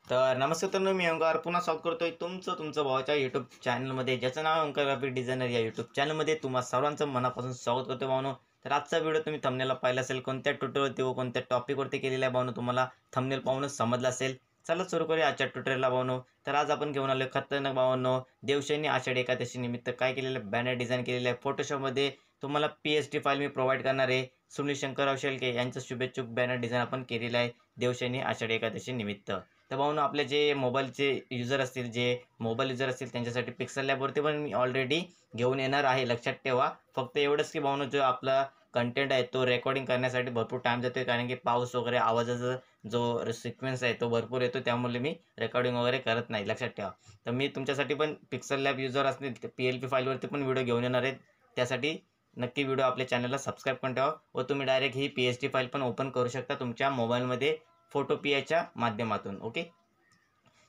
तर नमस्कार मित्रांनो, मी ओंकार पुन्हा स्वागत करतोय तुमचं भावाच्या यूट्यूब चॅनलमध्ये, ज्याचं नाव ओंकार ग्राफिक डिझायनर. या यूट्यूब चॅनलमध्ये तुम्हा सर्वांचं मनापासून स्वागत करतो भावनो. तर आजचा व्हिडिओ तुम्ही थंबनेलला पाहिला असेल, कोणत्या ट्युटोरियलवरती व कोणत्या टॉपिकवरती केलेला आहे भावनो, तुम्हाला थंबनेल पाहूनच समजलं असेल. चला सुरू करूया आजच्या ट्युटोरियलला भावनो. तर आज आपण घेऊन आलो खतरनाक भावांनो, देवशैनी आषाढी एकादशी निमित्त काय केलेलं बॅनर डिझाईन केलेलं आहे. फोटोशॉपमध्ये तुम्हाला PSD फाईल मी प्रोव्हाइड करणार आहे. सुनील शंकरराव शेळके यांचं शुभेच्छुक बॅनर डिझाईन आपण केलेलं आहे देवशैनी आषाढी एकादशी निमित्त. तर भाऊनो, आपले जे मोबाईलचे युजर असतील, जे मोबाईल युजर असतील, त्यांच्यासाठी पिक्सल लॅबवरती पण मी ऑलरेडी घेऊन येणार आहे. लक्षात ठेवा. फक्त एवढंच की भाऊनो, जो आपला कंटेंट आहे तो रेकॉर्डिंग करण्यासाठी भरपूर टाईम जातो, कारण की पाऊस वगैरे आवाजाचा जो सिक्वेन्स आहे तो भरपूर येतो, त्यामुळे मी रेकॉर्डिंग वगैरे करत नाही. लक्षात ठेवा. तर मी तुमच्यासाठी पण पिक्सल लॅब युजर असतील PLP फाईलवरती पण व्हिडिओ घेऊन येणार आहेत. त्यासाठी नक्की व्हिडिओ आपल्या चॅनलला सबस्क्राईब करून ठेवा व तुम्ही डायरेक्ट ही PSD फाईल पण ओपन करू शकता तुमच्या मोबाईलमध्ये फोटो PIच्या माध्यमातून. ओके,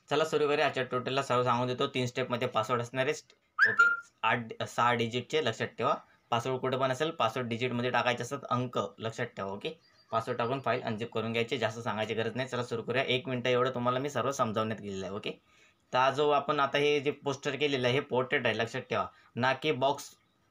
चला सुरू करूया. आजच्या टोटलला सर्व सांगून देतो. 3 स्टेपमध्ये पासवर्ड असणार आहे. ओके, 6 डिजिटचे. लक्षात ठेवा. पासवर्ड कुठं पण असेल, पासवर्ड डिजिटमध्ये टाकायचे असतात, अंक. लक्षात ठेवा. ओके, पासवर्ड टाकून फाईल अनझिप करून घ्यायची. जास्त सांगायची गरज नाही. चला सुरू करूया. 1 मिनिट एवढं तुम्हाला मी सर्व समजावण्यात गेलेलं आहे. ओके, तर जो आपण आता हे जे पोस्टर केलेलं आहे हे पोर्ट्रेट आहे. लक्षात ठेवा, ना की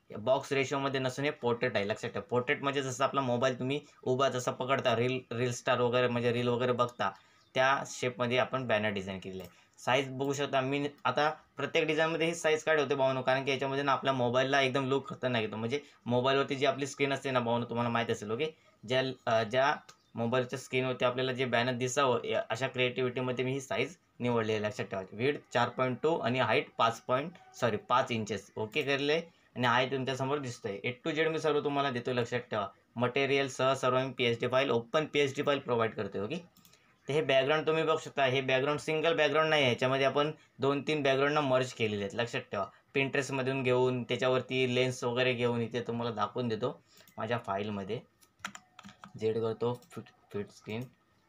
बॉक्स रेशोमध्ये नसून हे पोर्ट्रेट आहे. लक्षात ठेवा. पोर्ट्रेट म्हणजे जसं आपला मोबाईल तुम्ही उभा जसा पकडता, रील स्टार वगैरे म्हणजे रील वगैरे बघता, त्या शेपमध्ये आपण बॅनर डिझाईन केलेलं आहे. साईज बघू शकता. मी आता प्रत्येक डिझाईनमध्ये ही साईज काय ठेवते भावनो, कारण की याच्यामध्ये ना आपल्या मोबाईलला एकदम लुक खतरनाक येतो. म्हणजे मोबाईलवरती जी आपली स्क्रीन असते ना भावनो, तुम्हाला माहीत असेल. ओके, ज्या मोबाईलच्या स्क्रीनवरती आपल्याला जे बॅनर दिसावं अशा क्रिएटिव्हिटीमध्ये मी ही साईज निवडली आहे. लक्षात ठेवा. विड्थ 4.2 आणि हाईट 5 इंचेस. ओके करले आणि आहे तुमच्यासमोर दिसतोय. A to Z मी सर्व तुम्हाला देतो. लक्षात ठेवा. मटेरियल सह सर्व मी PSD file, open PSD file provide करतोय. ओके, तर हे बॅकग्राऊंड तुम्ही बघू शकता. हे बॅकग्राऊंड सिंगल बॅकग्राऊंड नाही आहे, याच्यामध्ये आपण 2-3 बॅकग्राऊंडना मर्ज केलेले आहेत. लक्षात ठेवा. पिंट्रेस्टमधून घेऊन त्याच्यावरती लेन्स वगैरे घेऊन इथे तुम्हाला दाखवून देतो. माझ्या फाईलमध्ये जेड करतो, फिट स्क्रीन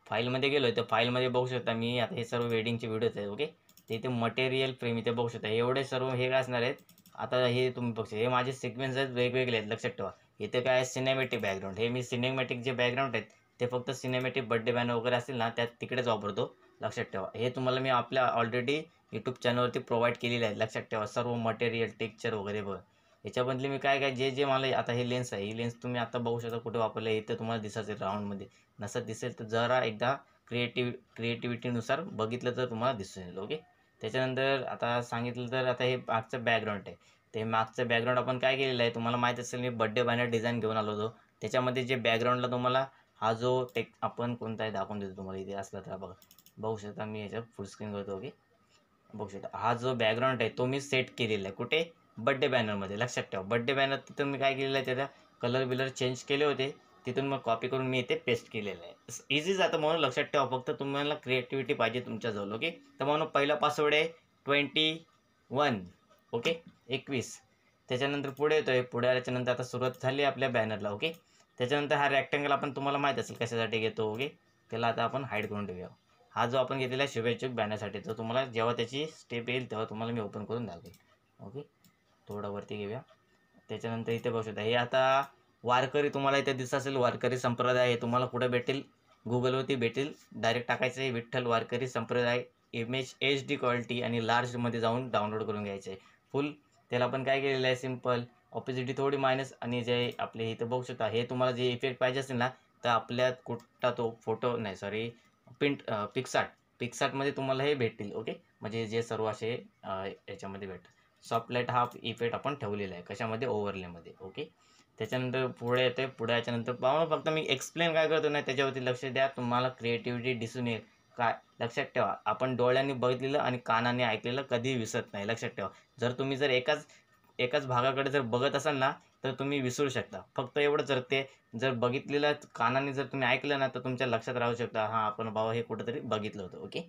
फाईलमध्ये गेलो आहे. तर फाईलमध्ये बघू शकता मी आता हे सर्व वेडिंगचे व्हिडिओज आहेत. ओके, ते इथे मटेरियल फ्रेम इथे बघू शकता. एवढे सर्व हे काय असणार आहेत. आता हे तुम्ही बघू शकता, हे माझे सिक्वेन्स आहेत, वेगवेगळे आहेत. लक्षात ठेवा. इथे काय आहे, सिनेमॅटिक बॅकग्राऊंड. हे मी सिनेमॅटिक जे बॅकग्राऊंड आहेत ते फक्त सिनेमॅटिक बर्थडे बॅनर वगैरे असतील ना, त्यात तिकडेच वापरतो. लक्षात ठेवा. हे तुम्हाला मी आपल्या ऑलरेडी यूट्यूब चॅनलवरती प्रोव्हाइड केलेले आहे. लक्षात ठेवा. सर्व मटेरियल, टेक्स्चर वगैरे बघ. याच्याबदली मी काय जे जे मला आता हे लेन्स आहे, ही लेन्स तुम्ही आता बघू शकता कुठे वापरलं आहे. इथं तुम्हाला दिसत असेल राऊंडमध्ये. नसत दिसेल तर जरा एकदा क्रिएटिव्हिटीनुसार बघितलं तर तुम्हाला दिसेल. ओके, त्याच्यानंतर आता सांगितलं तर आता हे मागचं बॅकग्राऊंड आहे. ते मागचं बॅकग्राऊंड आपण काय केलेलं आहे तुम्हाला माहीत असेल, मी बड्डे बॅनर डिझाईन घेऊन आलो होतो. त्याच्यामध्ये जे बॅकग्राऊंडला तुम्हाला हा जो आपण कोणता आहे दाखवून देतो तुम्हाला. इथे असला तर बघू शकता. मी याच्यावर फुल स्क्रीन करतो. ओके, बघू शकता. हा जो बॅकग्राऊंड आहे तो मी सेट केलेला आहे. कुठे? बड्डे बॅनरमध्ये. लक्षात ठेवा. बड्डे बॅनर तिथून मी काय केलेलं आहे, त्याचा कलर बिलर चेंज केले होते. तिथून मग कॉपी करून मी इथे पेस्ट केलेलं आहे. इझी जातं म्हणून. लक्षात ठेवा. फक्त तुम्हाला क्रिएटिव्हिटी पाहिजे तुमच्याजवळ. ओके, तर म्हणून पहिला पासवर्ड आहे 21. ओके, 21. त्याच्यानंतर पुढे येतो आहे. पुढे आल्याच्यानंतर आता सुरुवात झाली आपल्या बॅनरला. ओके, त्याच्यानंतर हा रेक्टँगल आपण तुम्हाला माहीत असेल कशासाठी घेतो. ओके, त्याला आता आपण हाईड करून ठेवूया. हा जो आपण घेतलेला आहे शुभेच्छुक बॅनरसाठी, तर तुम्हाला जेव्हा त्याची स्टेप येईल तेव्हा तुम्हाला मी ओपन करून दाखवेल. ओके, थोडं वरती घेऊया. त्याच्यानंतर इथे बघू शकता. हे आता वारकरी तुम्हाला इथे दिसत असेल. वारकरी संप्रदाय हे तुम्हाला कुठं भेटेल, गुगलवरती भेटेल. डायरेक्ट टाकायचं आहे विठ्ठल वारकरी संप्रदाय, इमेज HD क्वालिटी आणि लार्जमध्ये जाऊन डाउनलोड करून घ्यायचं आहे फुल. त्याला आपण काय केलेलं आहे, सिम्पल ऑपॉझिटी थोडी मायनस आणि जे आपले इथं बघू शकता. हे तुम्हाला जे इफेक्ट पाहिजे असेल ना, तर आपल्यात कुठला तो फोटो नाही, सॉरी, पिक्सार्टमध्ये तुम्हाला हे भेटतील. ओके, म्हणजे जे सर्व असे याच्यामध्ये भेटतात. सॉफ्टलाईट हा इफेक्ट आपण ठेवलेला आहे कशामध्ये, ओव्हरलेमध्ये. ओके, त्याच्यानंतर पुढे येते. पुढे याच्यानंतर पाहून फक्त मी एक्सप्लेन काय करतो नाही त्याच्यावरती लक्ष द्या. तुम्हाला क्रिएटिव्हिटी दिसून येईल. काय लक्षात ठेवा, आपण डोळ्यांनी बघितलेलं आणि कानाने ऐकलेलं कधी विसरत नाही. लक्षात ठेवा. जर एकाच भागाकडे जर बघत असाल ना, तर तुम्ही विसरू शकता. फक्त एवढंच, जर बघितलेलं कानाने जर तुम्ही ऐकलं ना, तर तुमच्या लक्षात राहू शकता, हां आपण बाबा हे कुठंतरी बघितलं होतं. ओके,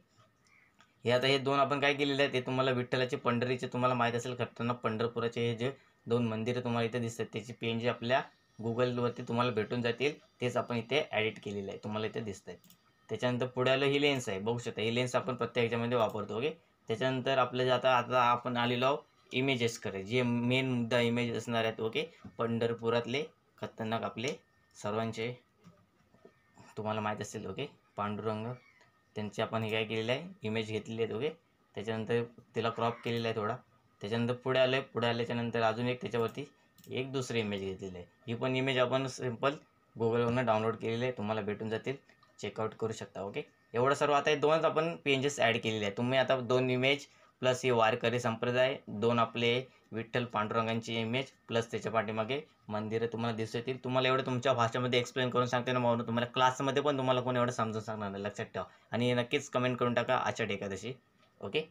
हे आता हे 2 आपण काय केलेले आहे, ते तुम्हाला विठ्ठलाचे पंढरीचे तुम्हाला माहीत असेल खतरनाक पंढरपुराचे हे जे 2 मंदिरं तुम्हाला इथे दिसतात, त्याची PNG आपल्या गुगलवरती तुम्हाला भेटून जातील. तेच आपण इथे ॲडिट केलेलं आहे, तुम्हाला इथे दिसत आहेत. त्याच्यानंतर पुढे आलं ही लेन्स आहे. बघू शकता. ही लेन्स आपण प्रत्येक ह्याच्यामध्ये वापरतो. ओके, त्याच्यानंतर आपलं जे आता आपण आलेलो आहोत इमेजेसकडे, जे मेन मुद्दा इमेज असणार आहेत. ओके, पंढरपुरातले खतरनाक आपले सर्वांचे तुम्हाला माहीत असेल. ओके, पांडुरंग त्यांची आपण हे काय केलेलं आहे, इमेज घेतलेली आहे. ओके, त्याच्यानंतर तिला क्रॉप केलेला आहे थोडा. त्याच्यानंतर पुढे आलं आहे. पुढे आल्याच्यानंतर अजून एक त्याच्यावरती एक दुसरी इमेज घेतलेली आहे. ही पण इमेज आपण सिम्पल गुगलवरून डाउनलोड केलेली आहे, तुम्हाला भेटून जातील, चेकआउट करू शकता. ओके, एवढं सर्व. आता हे दोनच आपण पेजेस ॲड केलेले आहे. तुम्ही आता 2 इमेज प्लस हे वारकरी संप्रदाय, 2 आपले विठ्ठल पांडुरंगांची इमेज प्लस त्याच्या पाठीमागे मंदिरं तुम्हाला दिसू येतील. तुम्हाला एवढं तुमच्या भाषेमध्ये एक्सप्लेन करून सांगते ना भाऊ, तुम्हाला क्लासमध्ये पण तुम्हाला कोण एवढं समजून सांगणार नाही, लक्षात ठेवा. आणि नक्कीच कमेंट करून टाका आषाढी एकादशी. ओके,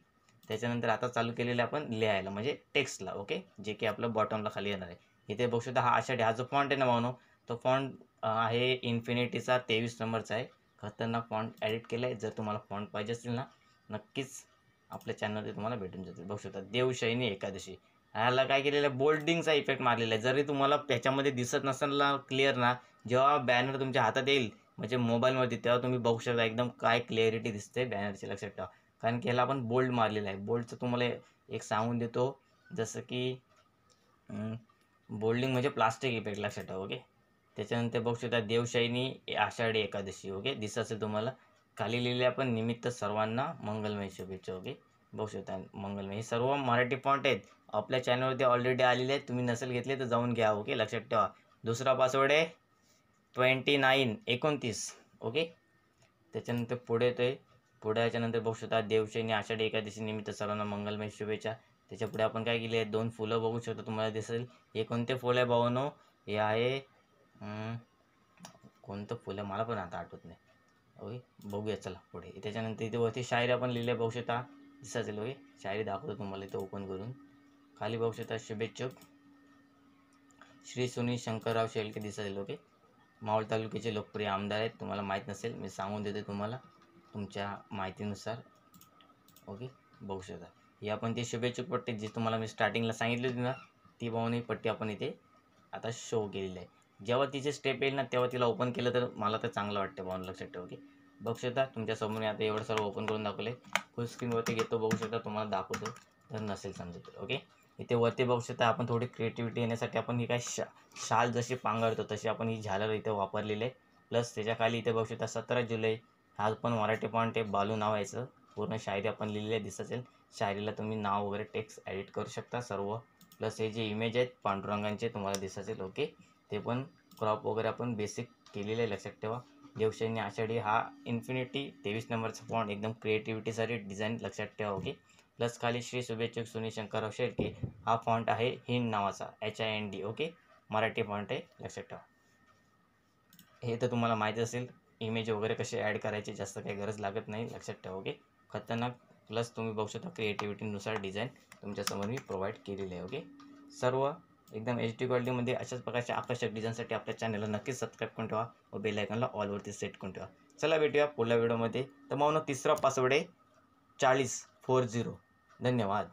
त्याच्यानंतर आता चालू केलेलं आपण लिहायला, म्हणजे टेक्स्टला. ओके, जे की आपलं बॉटमला खाली येणार आहे. इथे बघू शकता हा आषाढी, हा जो फॉन्ट आहे ना भाऊ, तो फॉन्ट आहे इन्फिनिटीचा 23 नंबरचा आहे. खतरनाक फॉन्ट ॲडिट केला आहे. जर तुम्हाला फॉन्ट पाहिजे असतील ना, नक्कीच आपल्या चॅनलमध्ये तुम्हाला भेटून जातील. बघू शकता देवशयनी एकादशी. ह्याला काय केलेलं आहे, बोल्डिंगचा इफेक्ट मारलेला आहे. जरी तुम्हाला त्याच्यामध्ये दिसत नसेल ना क्लिअर ना, जेव्हा बॅनर तुमच्या हातात येईल म्हणजे मोबाईलमध्ये, तेव्हा तुम्ही बघू शकता एकदम काय क्लिअरिटी दिसते बॅनरची, लक्षात ठेवा. कारण की ह्याला आपण बोल्ड मारलेला आहे. बोल्डचं तुम्हाला एक सांगून देतो, जसं की बोल्डिंग म्हणजे प्लास्टिक इफेक्ट, लक्षात ठेवा. ओके, त्याच्यानंतर बघू शकता देवशयनी आषाढी एकादशी. ओके, दिसत असेल तुम्हाला. खाली लिहिले आपण निमित्त सर्वांना मंगलमय शुभेच्छा. ओके, बघू शकता मंगलमय. हे सर्व मराठी फॉन्ट आहेत, आपल्या चॅनलवरती ऑलरेडी आलेले आहेत. तुम्ही नसेल घेतले तर जाऊन घ्या. ओके, लक्षात ठेवा. दुसरा पासवर्ड आहे 29. ओके, त्याच्यानंतर पुढे येतोय. पुढे याच्यानंतर बघू शकता देवशयनी आषाढी एकादशी निमित्त सर्वांना मंगलमय शुभेच्छा. त्याच्या पुढे आपण काय केले आहे, 2 फुलं बघू शकता, तुम्हाला दिसेल. हे कोणते फुलं आहे भावांनो, हे आहे कोणतं फुलं मला पण आता आठवत नाही. ओके, बघूया चला पुढे. त्याच्यानंतर इथे वरती शायरी आपण लिहिले बघू शकता, दिसत असेल. ओके, शायरी दाखवतो तुम्हाला इथे ओपन करून. खाली बघू शकता शुभेच्छुक श्री सुनील शंकरराव शेळके दिसत असेल. ओके, मावळ तालुक्याचे लोकप्रिय आमदार आहेत. तुम्हाला माहीत नसेल, मी सांगून देते तुम्हाला तुमच्या माहितीनुसार. ओके, बघू शकता. ही आपण ती शुभेच्छुक पट्टी जी तुम्हाला मी स्टार्टिंगला सांगितली होती ना, ती भावनी पट्टी आपण इथे आता शो केलेली आहे. जेव्हा तिचे स्टेप येईल ना, तेव्हा तिला ओपन केलं तर मला तर चांगलं वाटतं भावना, लक्षात ठेवा. ओके, बघू शकता तुमच्यासमोर मी आता एवढं सर्व ओपन करून दाखवले. फुल स्क्रीनवरती घेतो, बघू शकता, तुम्हाला दाखवतो तर नसेल समजत. ओके, इथे वरती बघू शकता आपण थोडी क्रिएटिव्हिटी येण्यासाठी आपण ही काय शाल जशी पांघरतो तशी आपण ही झालर इथे वापरलेली आहे. प्लस त्याच्या खाली इथे बघू शकता 17 जुलै, हा पण मराठी फॉन्ट आहे, बालू नाव याचं. पूर्ण शायरी आपण लिहिलेली आहे, दिसत असेल. शायरीला तुम्ही नाव वगैरे टेक्स्ट ॲडिट करू शकता सर्व. प्लस हे जे इमेज आहेत पांडुरंगांचे तुम्हाला दिसत असेल. ओके, ते पण क्रॉप वगैरे आपण बेसिक केलेले आहे, लक्षात ठेवा. देवशयनी आषाढी हा इन्फिनिटी 23 नंबरचा फॉन्ट, एकदम क्रिएटिव्हिटीसाठी डिझाईन, लक्षात ठेवा. ओके, प्लस खाली श्री शुभेच्छुक सुनील शंकरराव शेळके हा फॉन्ट आहे हिंद नावाचा, HIND. ओके, मराठी फॉन्ट आहे, लक्षात ठेवा. हे तर तुम्हाला माहिती असेल, इमेज वगैरे कसे ॲड करायचे, जास्त काही गरज लागत नाही, लक्षात ठेवा. ओके, खतरनाक. प्लस तुम्ही बघू शकता क्रिएटिव्हिटीनुसार डिझाईन तुमच्यासमोर मी प्रोव्हाइड केलेली आहे. ओके, सर्व एकदम HD क्वालिटीमध्ये अशाच प्रकारच्या आकर्षक डिझाईनसाठी आपल्या चॅनलला नक्कीच सबस्क्राईब करून ठेवा व बेल आयकॉनला ऑलवरती सेट करून ठेवा. चला भेटूया पुढल्या व्हिडिओमध्ये. तर मग तिसरा पासवर्ड आहे 4040. धन्यवाद.